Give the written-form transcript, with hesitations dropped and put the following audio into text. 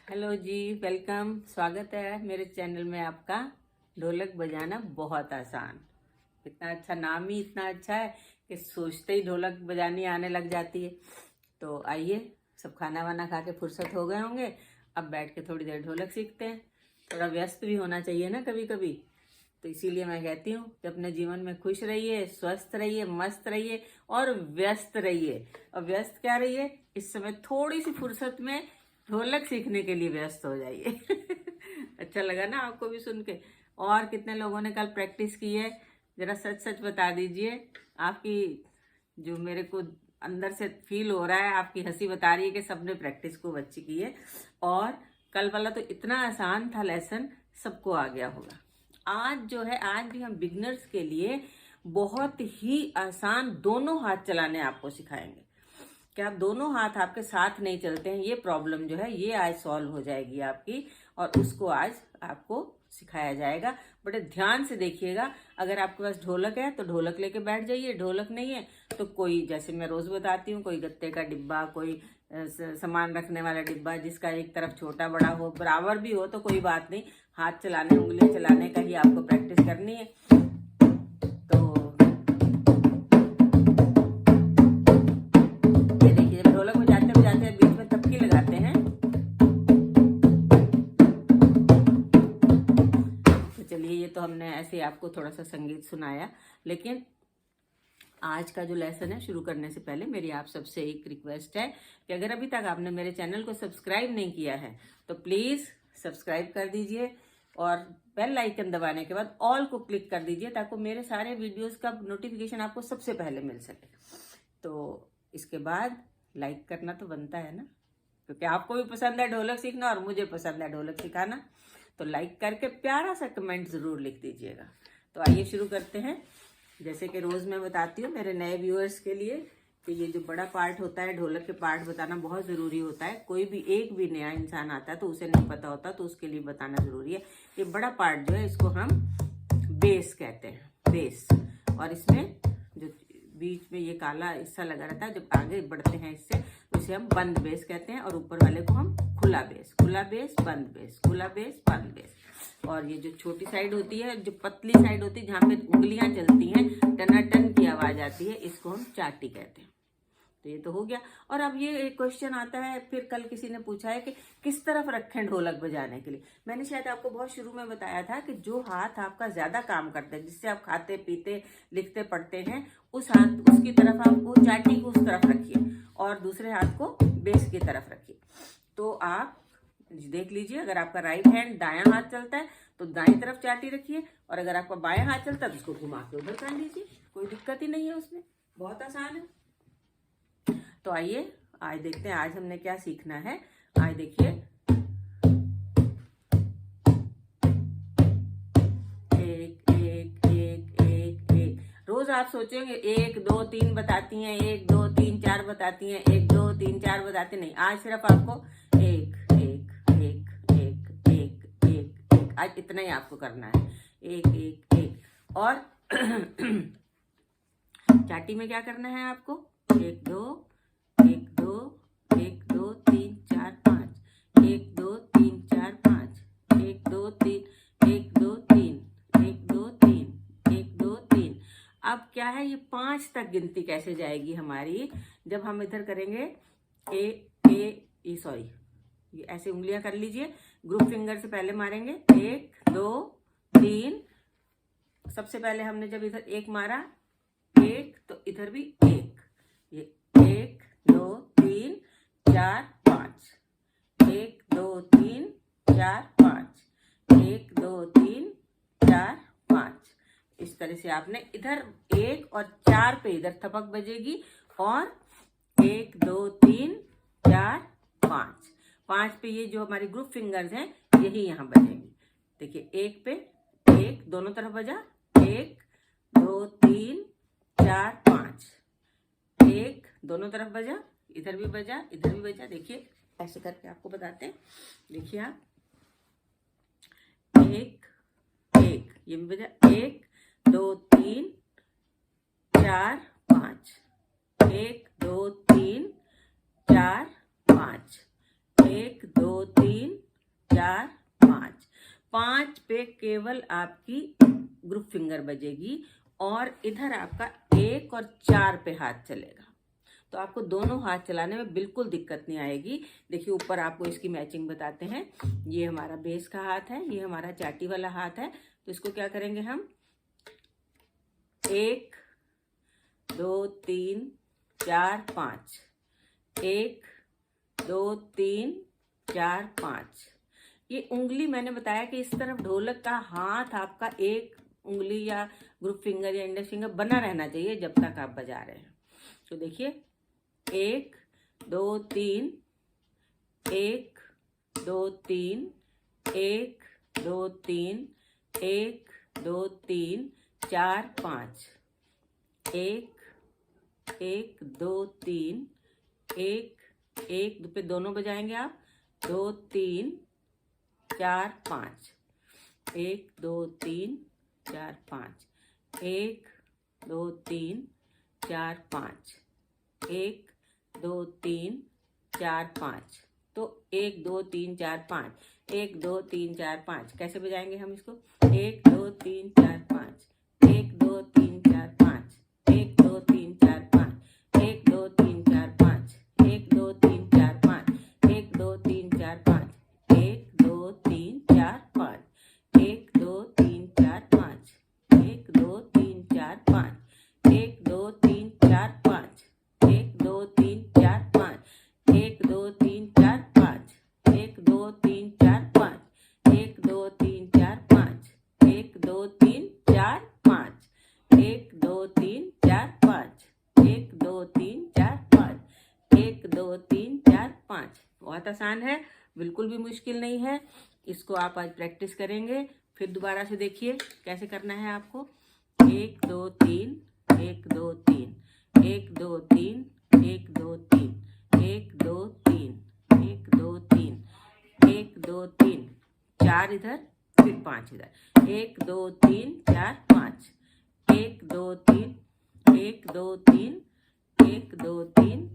Hello जी, welcome. स्वागत है मेरे चैनल में आपका। ढोलक बजाना बहुत आसान। इतना अच्छा नाम ही इतना अच्छा है कि सोचते ही ढोलक बजानी आने लग जाती है। तो आइए, सब खाना वाना खा के फुर्सत हो गए होंगे, अब बैठ के थोड़ी देर ढोलक सीखते हैं। थोड़ा व्यस्त भी होना चाहिए ना कभी कभी। तो इसीलिए मैं कहती हूँ कि अपने जीवन में खुश रहिए, स्वस्थ रहिए, मस्त रहिए और व्यस्त रहिए। और व्यस्त क्या रहिए, इस समय थोड़ी सी फुर्सत में ढोलक सीखने के लिए व्यस्त हो जाइए। अच्छा लगा ना आपको भी सुन के? और कितने लोगों ने कल प्रैक्टिस की है, जरा सच सच बता दीजिए। आपकी जो मेरे को अंदर से फील हो रहा है, आपकी हंसी बता रही है कि सबने प्रैक्टिस खूब अच्छी की है। और कल वाला तो इतना आसान था लेसन, सबको आ गया होगा। आज जो है, आज भी हम बिगनर्स के लिए बहुत ही आसान दोनों हाथ चलाने आपको सिखाएंगे। क्या आप दोनों हाथ आपके साथ नहीं चलते हैं, ये प्रॉब्लम जो है ये आज सॉल्व हो जाएगी आपकी। और उसको आज आपको सिखाया जाएगा। बड़े ध्यान से देखिएगा। अगर आपके पास ढोलक है तो ढोलक लेके बैठ जाइए, ढोलक नहीं है तो कोई, जैसे मैं रोज बताती हूँ, कोई गत्ते का डिब्बा, कोई सामान रखने वाला डिब्बा जिसका एक तरफ छोटा बड़ा हो, बराबर भी हो तो कोई बात नहीं। हाथ चलाने, उंगलियां चलाने का ही आपको प्रैक्टिस करनी है। तो ये देखिए, जब ढोलक बजाते बजाते बीच में थपकी लगाते हैं। तो चलिए, ये तो हमने ऐसे आपको थोड़ा सा संगीत सुनाया, लेकिन आज का जो लेसन है शुरू करने से पहले मेरी आप सबसे एक रिक्वेस्ट है कि अगर अभी तक आपने मेरे चैनल को सब्सक्राइब नहीं किया है तो प्लीज सब्सक्राइब कर दीजिए और बेल आइकन दबाने के बाद ऑल को क्लिक कर दीजिए, ताकि मेरे सारे वीडियोस का नोटिफिकेशन आपको सबसे पहले मिल सके। तो इसके बाद लाइक करना तो बनता है ना, क्योंकि आपको भी पसंद है ढोलक सीखना और मुझे पसंद है ढोलक सिखाना। तो लाइक करके प्यारा सा कमेंट जरूर लिख दीजिएगा। तो आइए शुरू करते हैं। जैसे कि रोज मैं बताती हूँ मेरे नए व्यूअर्स के लिए कि ये जो बड़ा पार्ट होता है, ढोलक के पार्ट बताना बहुत जरूरी होता है। कोई भी एक भी नया इंसान आता है तो उसे नहीं पता होता, तो उसके लिए बताना जरूरी है। ये बड़ा पार्ट जो है इसको हम बेस कहते हैं, बेस। और इसमें जो बीच में ये काला हिस्सा लगा रहता है, जब आगे बढ़ते हैं इससे तो इसे हम बंद बेस कहते हैं। और ऊपर वाले को हम खुला बेस, खुला बेस, बंद बेस, खुला बेस, बंद बेस। और ये जो छोटी साइड होती है, जो पतली साइड होती है, जहाँ पे उंगलियां चलती हैं, टनाटन की आवाज आती है, इसको हम चाटी कहते हैं। तो ये तो हो गया। और अब ये एक क्वेश्चन आता है, फिर कल किसी ने पूछा है कि किस तरफ रखें ढोलक बजाने के लिए। मैंने शायद आपको बहुत शुरू में बताया था कि जो हाथ आपका ज्यादा काम करते हैं, जिससे आप खाते पीते लिखते पढ़ते हैं, उस हाथ, उसकी तरफ आप वो चाटी को उस तरफ रखिए और दूसरे हाथ को बेस की तरफ रखिए। तो आप देख लीजिए, अगर आपका राइट हैंड दायां हाथ चलता है तो दाईं तरफ चाटी रखिए, और अगर आपका बायां हाथ चलता है तो उसको घुमा के उधर कर लीजिए। कोई दिक्कत ही नहीं है उसमें, बहुत आसान है। तो आइए आज देखते हैं आज हमने क्या सीखना है। आज देखिए, एक एक एक एक एक। रोज आप सोचेंगे 1 2 3 बताती हैं, 1 2 3 4 बताती हैं, 1 2 3 4 बताते नहीं। आज सिर्फ आपको एक एक एक एक एक एक एक, आज इतना ही आपको करना है, एक एक एक। और चाटी में क्या करना है आपको, 1 2 1 2 1 2 3 4 5, 1 2 3 4 5, 1 2 3 1 2 3 1 2 3 1 2 3। अब क्या है, ये 5 तक गिनती कैसे जाएगी हमारी, जब हम इधर करेंगे ए सॉरी, ये ऐसे उंगलियां कर लीजिए, ग्रुप फिंगर से पहले मारेंगे 1 2 3। सबसे पहले हमने जब इधर एक मारा, एक, तो इधर भी एक, ये 1 2 3 4 5, 1 2 3 4 5, 1 2 3 4 5। इस तरह से आपने इधर 1 और 4 पे इधर थपक बजेगी, और 1 2 3 4 5, 5 पे ये जो हमारी ग्रुप फिंगर्स हैं यही यहाँ बजेंगी। देखिए, 1 पे 1 दोनों तरफ बजा, 1 2 3 4 5, 1 दोनों तरफ बजा, इधर भी बजा, इधर भी बजा। देखिए ऐसे करके आपको बताते हैं। देखिए आप, 1 1, ये भी बजा, 1 2 3 4 5, 1 2 3 4 5, 1 2 3 4 5। 5 पे केवल आपकी ग्रुप फिंगर बजेगी और इधर आपका 1 और 4 पे हाथ चलेगा। तो आपको दोनों हाथ चलाने में बिल्कुल दिक्कत नहीं आएगी। देखिए ऊपर आपको इसकी मैचिंग बताते हैं। ये हमारा बेस का हाथ है, ये हमारा चाटी वाला हाथ है। तो इसको क्या करेंगे हम, 1 2 3 4 5, 1 2 3 4 5। ये उंगली मैंने बताया कि इस तरफ ढोलक का हाथ आपका एक उंगली या ग्रुप फिंगर या इंडेक्स फिंगर बना रहना चाहिए जब तक आप बजा रहे हैं। तो देखिए 1 2 3, 1 2 3, 1 2 3, 1 2 3 4 5, 1 1 2 3, 1 1 पे दोनों बजाएंगे आप, 2 3 4 5, 1 2 3 4 5, 1 2 3 4 5, 1 2 3 4 5। तो 1 2 3 4 5, 1 2 3 4 5 कैसे बजाएंगे हम इसको, 1 2 3 4 5, 1 2 3 4 5, 1 2 3 4 5, 1 2 3 4 5, 1 2 3 4 5, 1 2 3 4 5, 1 2 3 4 5, 1 2 3 4 5, 1 2 3 4 5, 1 2 3 4 5, 1 2 3 4 5, 1 2 3 4 5, 1 2 3 4 5, 1 2 3 4 5, 1 2 3 4 5, 1 2 3 4 5, 1 2 3 4 5, 1 2 3 4 5। बहुत आसान है, बिल्कुल भी मुश्किल नहीं है। इसको आप आज प्रैक्टिस करेंगे। फिर दोबारा से देखिए कैसे करना है आपको, 1 2 3 1 2 3, 1 2 3 1 2 3, 1 2 3 1 2 3, 1 2 3 4 इधर, फिर 5 इधर, 1 2 3 4 5, 1 2 3 1 2 3 1 2 3